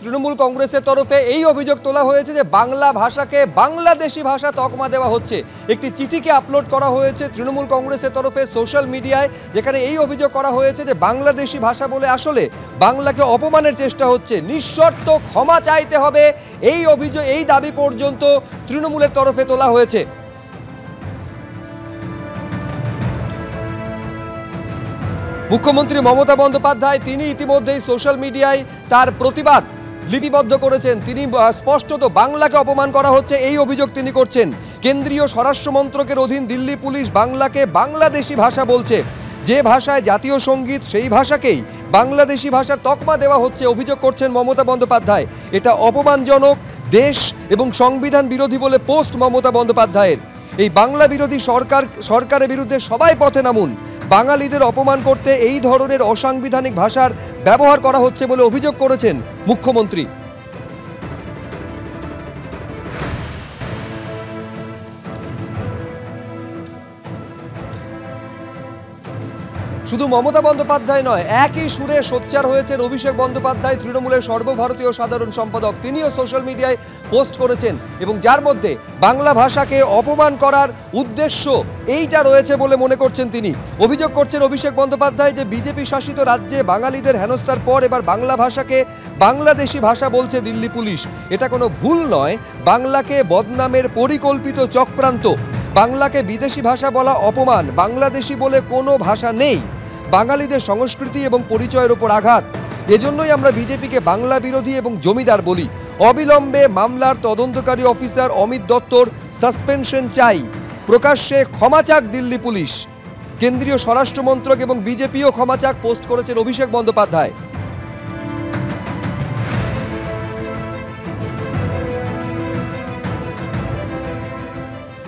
তৃণমূল কংগ্রেসের তরফে এই অভিযোগ তোলা হয়েছে যে বাংলা ভাষাকে বাংলাদেশি ভাষা তকমা দেওয়া হচ্ছে। একটি চিঠিকে আপলোড করা হয়েছে তৃণমূল কংগ্রেসের তরফে সোশ্যাল মিডিয়ায়, যেখানে এই অভিযোগ করা হয়েছে যে বাংলাদেশি ভাষা বলে আসলে বাংলাকে অপমানের চেষ্টা হচ্ছে, নিঃশর্ত ক্ষমা চাইতে হবে। এই অভিযোগ, এই দাবি পর্যন্ত তৃণমূলের তরফে তোলা হয়েছে। মুখ্যমন্ত্রী মমতা বন্দ্যোপাধ্যায় তিনি ইতিমধ্যেই সোশ্যাল মিডিয়ায় তার প্রতিবাদ লিপিবদ্ধ করেছেন। তিনি স্পষ্টত বাংলাকে অপমান করা হচ্ছে এই অভিযোগ তিনি করছেন। কেন্দ্রীয় স্বরাষ্ট্র মন্ত্রকের অধীন দিল্লি পুলিশ বাংলাকে বাংলাদেশি ভাষা বলছে। যে ভাষায় জাতীয় সঙ্গীত সেই ভাষাকেই বাংলাদেশি ভাষার তকমা দেওয়া হচ্ছে অভিযোগ করছেন মমতা বন্দ্যোপাধ্যায়। এটা অপমানজনক, দেশ এবং সংবিধান বিরোধী বলে পোস্ট মমতা বন্দ্যোপাধ্যায়ের। এই বাংলা বিরোধী সরকারের বিরুদ্ধে সবাই পথে নামুন। বাঙালিদের অপমান করতে এই ধরনের অসাংবিধানিক ভাষার ব্যবহার করা হচ্ছে বলে অভিযোগ করেছেন মুখ্যমন্ত্রী। শুধু মমতা বন্দ্যোপাধ্যায় নয়, একই সুরে সোচ্চার হয়েছেন অভিষেক বন্দ্যোপাধ্যায়, তৃণমূলের সর্বভারতীয় সাধারণ সম্পাদক। তিনিও সোশ্যাল মিডিয়ায় পোস্ট করেছেন এবং যার মধ্যে বাংলা ভাষাকে অপমান করার উদ্দেশ্য এইটা রয়েছে বলে মনে করছেন তিনি। অভিযোগ করছেন অভিষেক বন্দ্যোপাধ্যায় যে বিজেপি শাসিত রাজ্যে বাঙালিদের হেনস্থার পর এবার বাংলা ভাষাকে বাংলাদেশি ভাষা বলছে দিল্লি পুলিশ। এটা কোনো ভুল নয়, বাংলাকে বদনামের পরিকল্পিত চক্রান্ত। বাংলাকে বিদেশি ভাষা বলা অপমান, বাংলাদেশি বলে কোনো ভাষা নেই। বাঙালিদের সংস্কৃতি এবং পরিচয়ের উপর আঘাত। এজন্যই আমরা বিজেপিকে বাংলা বিরোধী এবং জমিদার বলি। অবিলম্বে মামলার তদন্তকারী অফিসার অমিত দত্তর সাসপেনশন চাই। প্রকাশ্যে ক্ষমা চাক দিল্লি পুলিশ। কেন্দ্রীয় স্বরাষ্ট্রমন্ত্রক এবং বিজেপিও ক্ষমা চাক পোস্ট করেছেন অভিষেক বন্দ্যোপাধ্যায়।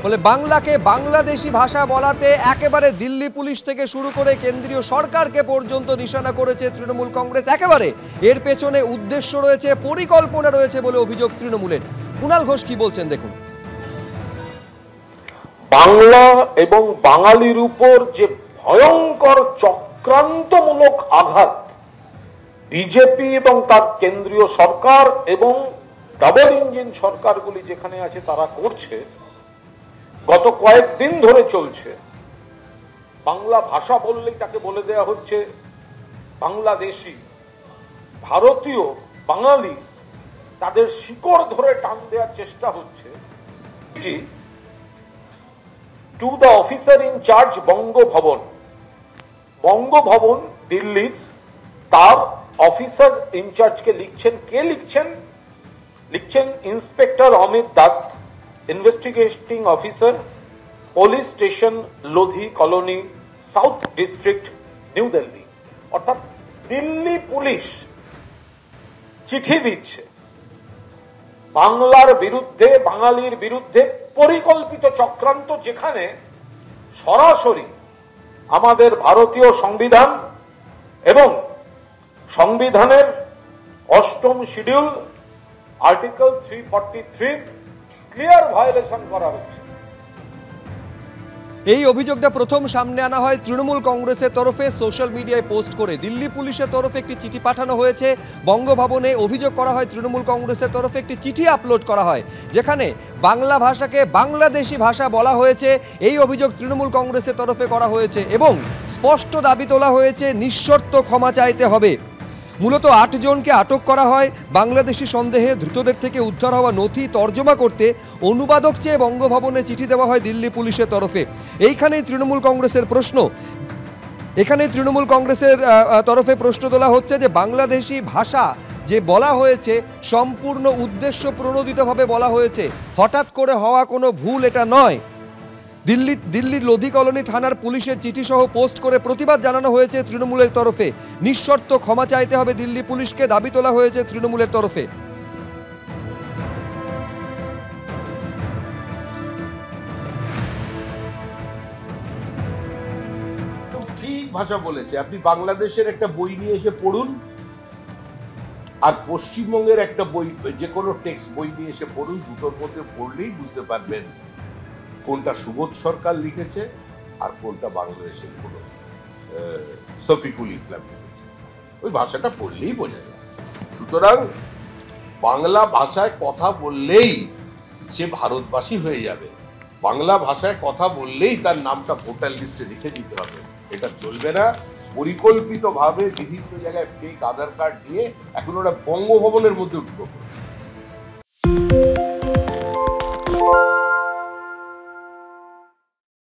বলে বাংলাকে বাংলাদেশি ভাষা বলাতে একেবারে দিল্লি পুলিশ থেকে শুরু করে কেন্দ্রীয় সরকারকে পর্যন্ত নিশানা করেছে তৃণমূল কংগ্রেস। একেবারে এর পেছনে উদ্দেশ্য রয়েছে, পরিকল্পনা রয়েছে বলে অভিযোগ তৃণমূলের। কুণাল ঘোষ কি বলছেন দেখুন। বাংলা এবং বাঙালির উপর যে ভয়ঙ্কর চক্রান্তমূলক আঘাত বিজেপি এবং তার কেন্দ্রীয় সরকার এবং ডাবল ইঞ্জিন সরকারগুলি যেখানে আছে তারা করছে, গত কয়েকদিন ধরে চলছে। বাংলা ভাষা বললেই তাকে বলে দেয়া হচ্ছে বাংলাদেশি। ভারতীয় বাঙালি তাদের শিকড় ধরে টান দেওয়ার চেষ্টা হচ্ছে। To the officer in charge Bangabhavan, Bangabhavan দিল্লির তার অফিসার ইনচার্জকে লিখছেন। কে লিখছেন? লিখছেন inspector Amit Dutta, investigating officer, police station Lodhi colony, south district, new Delhi. অর্থাৎ দিল্লি পুলিশ চিঠি দিচ্ছে বাংলার বিরুদ্ধে, বাঙালির বিরুদ্ধে পরিকল্পিত চক্রান্ত, যেখানে সরাসরি আমাদের ভারতীয় সংবিধান এবং সংবিধানের 8ম শিডিউল আর্টিকেল 343 ক্লিয়ার ভায়োলেশন করা হচ্ছে। এই অভিযোগটা প্রথম সামনে আনা হয় তৃণমূল কংগ্রেসের তরফে সোশ্যাল মিডিয়ায় পোস্ট করে। দিল্লি পুলিশের তরফে একটি চিঠি পাঠানো হয়েছে বঙ্গভবনে। অভিযোগ করা হয় তৃণমূল কংগ্রেসের তরফে একটি চিঠি আপলোড করা হয়, যেখানে বাংলা ভাষাকে বাংলাদেশি ভাষা বলা হয়েছে। এই অভিযোগ তৃণমূল কংগ্রেসের তরফে করা হয়েছে এবং স্পষ্ট দাবি তোলা হয়েছে নিঃশর্ত ক্ষমা চাইতে হবে। মূলত 8 জনকে আটক করা হয় বাংলাদেশি সন্দেহে। ধৃতদের থেকে উদ্ধার হওয়া নথি তর্জমা করতে অনুবাদক চেয়ে বঙ্গভবনে চিঠি দেওয়া হয় দিল্লি পুলিশের তরফে। এইখানেই তৃণমূল কংগ্রেসের প্রশ্ন, এখানেই তৃণমূল কংগ্রেসের তরফে প্রশ্ন তোলা হচ্ছে যে বাংলাদেশি ভাষা যে বলা হয়েছে সম্পূর্ণ উদ্দেশ্য প্রণোদিতভাবে বলা হয়েছে, হঠাৎ করে হওয়া কোনো ভুল এটা নয়। দিল্লির লোধি কলোনি থানার পুলিশের চিঠি সহ পোস্ট করে প্রতিবাদ জানানো হয়েছে তৃণমূলের তরফে। নিঃশর্ত ক্ষমা চাইতে হবে দিল্লি পুলিশকে, দাবি তোলা হয়েছে তৃণমূলের তরফে। ঠিক ভাষা বলেছে। আপনি বাংলাদেশের একটা বই নিয়ে এসে পড়ুন আর পশ্চিমবঙ্গের একটা বই, যে কোনো টেক্সট বই নিয়ে এসে পড়ুন, দুটোর মধ্যে পড়লেই বুঝতে পারবেন কোনটা সুবোধ সরকার লিখেছে আর কোনটা বাংলাদেশের কোনো শফিকুল ইসলাম লিখেছে। ওই ভাষাটা পড়লেই বোঝা যায়। সুতরাং বাংলা ভাষায় কথা বললেই সে ভারতবাসী হয়ে যাবে, বাংলা ভাষায় কথা বললেই তার নামটা ভোটার লিস্টে লিখে দিতে হবে, এটা চলবে না। পরিকল্পিতভাবে বিভিন্ন জায়গায় ফেক আধার কার্ড নিয়ে এখন ওরা বঙ্গভবনের মধ্যে ঢুকে পড়েছে।